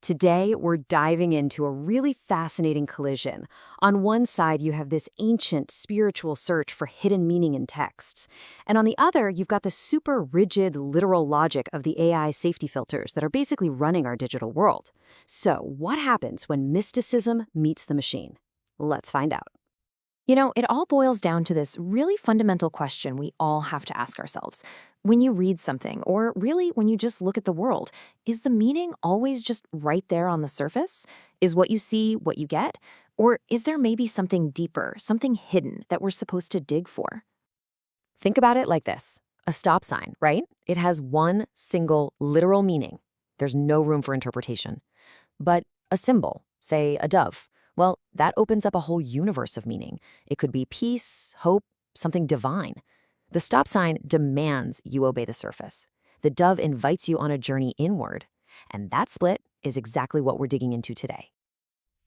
Today, we're diving into a really fascinating collision. On one side, you have this ancient spiritual search for hidden meaning in texts. And on the other, you've got the super rigid, literal logic of the AI safety filters that are basically running our digital world. So, what happens when mysticism meets the machine? Let's find out. It all boils down to this really fundamental question we all have to ask ourselves. When you read something, or really when you just look at the world, is the meaning always just right there on the surface? Is what you see what you get? Or is there maybe something deeper, something hidden that we're supposed to dig for? Think about it like this. A stop sign, right? It has one single literal meaning. There's no room for interpretation. But a symbol, say a dove, well, that opens up a whole universe of meaning. It could be peace, hope, something divine. The stop sign demands you obey the surface. The dove invites you on a journey inward. And that split is exactly what we're digging into today.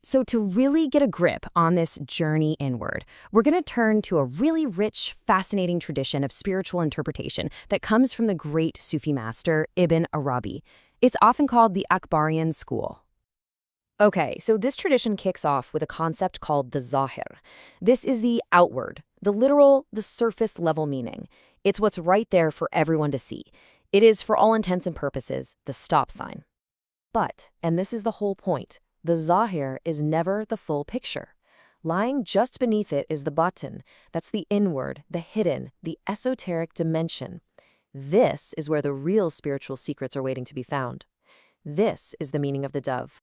So to really get a grip on this journey inward, we're going to turn to a really rich, fascinating tradition of spiritual interpretation that comes from the great Sufi master Ibn Arabi. It's often called the Akbarian school. Okay, so this tradition kicks off with a concept called the zahir. This is the outward, the literal, the surface level meaning. It's what's right there for everyone to see. It is, for all intents and purposes, the stop sign. But, and this is the whole point, the zahir is never the full picture. Lying just beneath it is the batin. That's the inward, the hidden, the esoteric dimension. This is where the real spiritual secrets are waiting to be found. This is the meaning of the dove.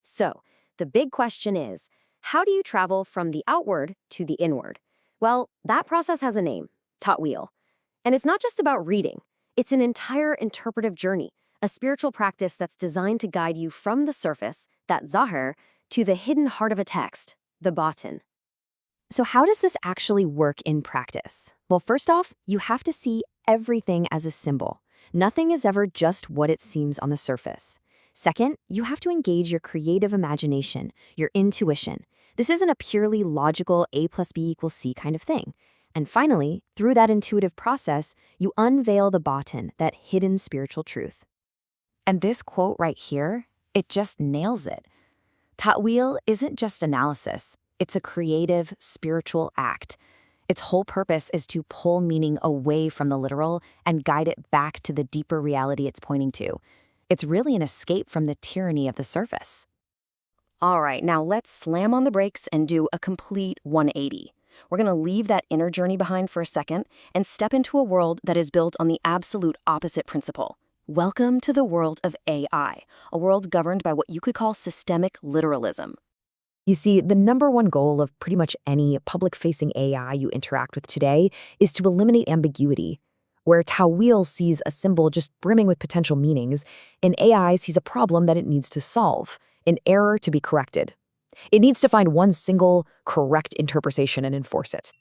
So, the big question is, how do you travel from the outward to the inward? Well, that process has a name, wıhl. And it's not just about reading. It's an entire interpretive journey, a spiritual practice that's designed to guide you from the surface, that zahir, to the hidden heart of a text, the batin. So how does this actually work in practice? Well, first off, you have to see everything as a symbol. Nothing is ever just what it seems on the surface. Second, you have to engage your creative imagination, your intuition. This isn't a purely logical A plus B equals C kind of thing. And finally, through that intuitive process, you unveil the batin, that hidden spiritual truth. And this quote right here, it just nails it. Wıhl isn't just analysis. It's a creative, spiritual act. Its whole purpose is to pull meaning away from the literal and guide it back to the deeper reality it's pointing to. It's really an escape from the tyranny of the surface. All right, now let's slam on the brakes and do a complete 180. We're going to leave that inner journey behind for a second and step into a world that is built on the absolute opposite principle. Welcome to the world of AI, a world governed by what you could call systemic literalism. You see, the number one goal of pretty much any public-facing AI you interact with today is to eliminate ambiguity. Where wıhl sees a symbol just brimming with potential meanings, an AI sees a problem that it needs to solve, an error to be corrected. It needs to find one single, correct interpretation and enforce it.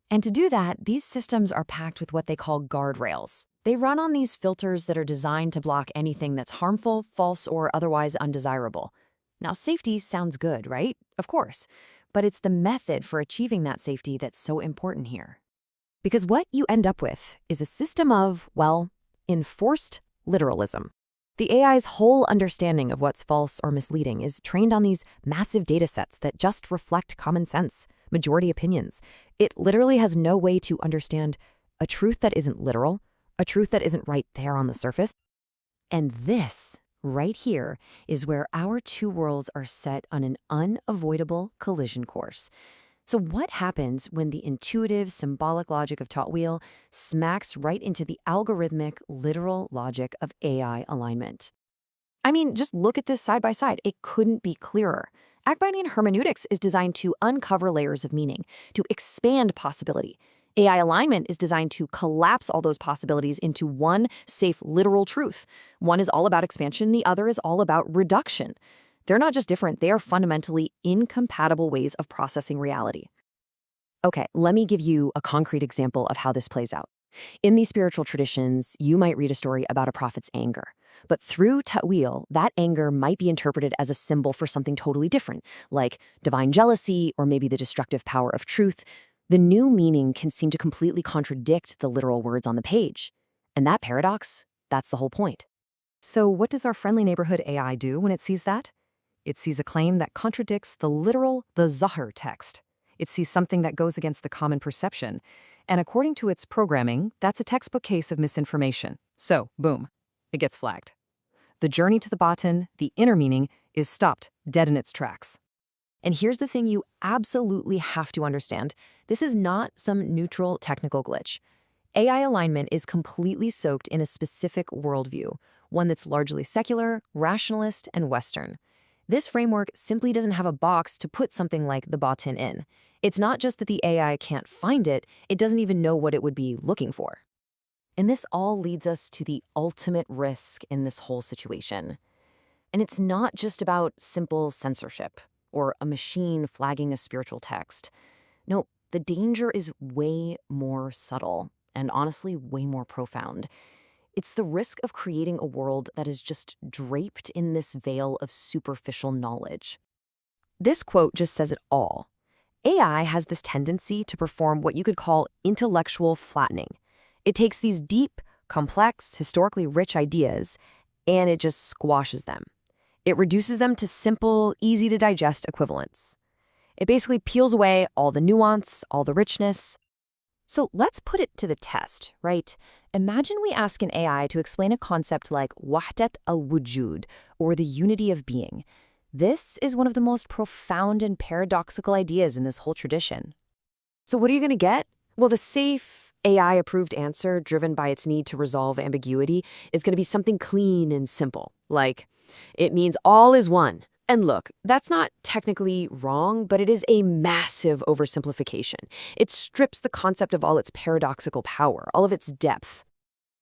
And to do that, these systems are packed with what they call guardrails. They run on these filters that are designed to block anything that's harmful, false, or otherwise undesirable. Now, safety sounds good, right? Of course. But it's the method for achieving that safety that's so important here. Because what you end up with is a system of, well, enforced literalism. The AI's whole understanding of what's false or misleading is trained on these massive data sets that just reflect common sense, majority opinions. It literally has no way to understand a truth that isn't literal, a truth that isn't right there on the surface. And this, right here, is where our two worlds are set on an unavoidable collision course. So what happens when the intuitive, symbolic logic of wıhl smacks right into the algorithmic, literal logic of AI alignment? I mean, just look at this side by side. It couldn't be clearer. Akbarian hermeneutics is designed to uncover layers of meaning, to expand possibility. AI alignment is designed to collapse all those possibilities into one safe, literal truth. One is all about expansion, the other is all about reduction. They're not just different, they are fundamentally incompatible ways of processing reality. Okay, let me give you a concrete example of how this plays out. In these spiritual traditions, you might read a story about a prophet's anger. But through wıhl, that anger might be interpreted as a symbol for something totally different, like divine jealousy or maybe the destructive power of truth. The new meaning can seem to completely contradict the literal words on the page. And that paradox, that's the whole point. So what does our friendly neighborhood AI do when it sees that? It sees a claim that contradicts the literal, the zahir text. It sees something that goes against the common perception. And according to its programming, that's a textbook case of misinformation. So, boom, it gets flagged. The journey to the batin, the inner meaning, is stopped dead in its tracks. And here's the thing you absolutely have to understand. This is not some neutral technical glitch. AI alignment is completely soaked in a specific worldview, one that's largely secular, rationalist, and Western. This framework simply doesn't have a box to put something like the batin in. It's not just that the AI can't find it, it doesn't even know what it would be looking for. And this all leads us to the ultimate risk in this whole situation. And it's not just about simple censorship or a machine flagging a spiritual text. No, the danger is way more subtle and honestly way more profound. It's the risk of creating a world that is just draped in this veil of superficial knowledge. This quote just says it all. AI has this tendency to perform what you could call intellectual flattening. It takes these deep, complex, historically rich ideas, and it just squashes them. It reduces them to simple, easy-to-digest equivalents. It basically peels away all the nuance, all the richness. So let's put it to the test, right? Imagine we ask an AI to explain a concept like wahdat al-wujud, or the unity of being. This is one of the most profound and paradoxical ideas in this whole tradition. So what are you going to get? Well, the safe, AI-approved answer, driven by its need to resolve ambiguity, is going to be something clean and simple, like, it means all is one. And look, that's not technically wrong, but it is a massive oversimplification. It strips the concept of all its paradoxical power, all of its depth.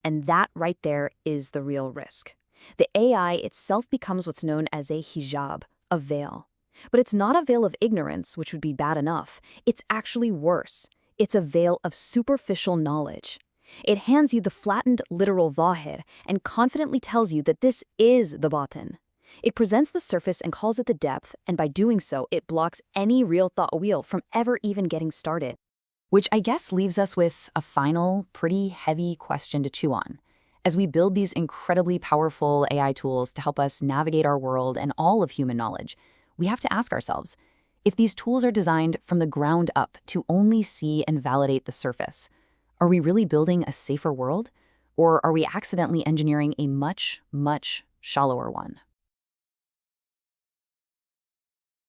And that right there is the real risk. The AI itself becomes what's known as a hija噚b, a veil. But it's not a veil of ignorance, which would be bad enough. It's actually worse. It's a veil of superficial knowledge. It hands you the flattened literal zahir and confidently tells you that this is the batin. It presents the surface and calls it the depth, and by doing so, it blocks any real thought wheel from ever even getting started. Which I guess leaves us with a final, pretty heavy question to chew on. As we build these incredibly powerful AI tools to help us navigate our world and all of human knowledge, we have to ask ourselves, if these tools are designed from the ground up to only see and validate the surface, are we really building a safer world? Or are we accidentally engineering a much, much shallower one?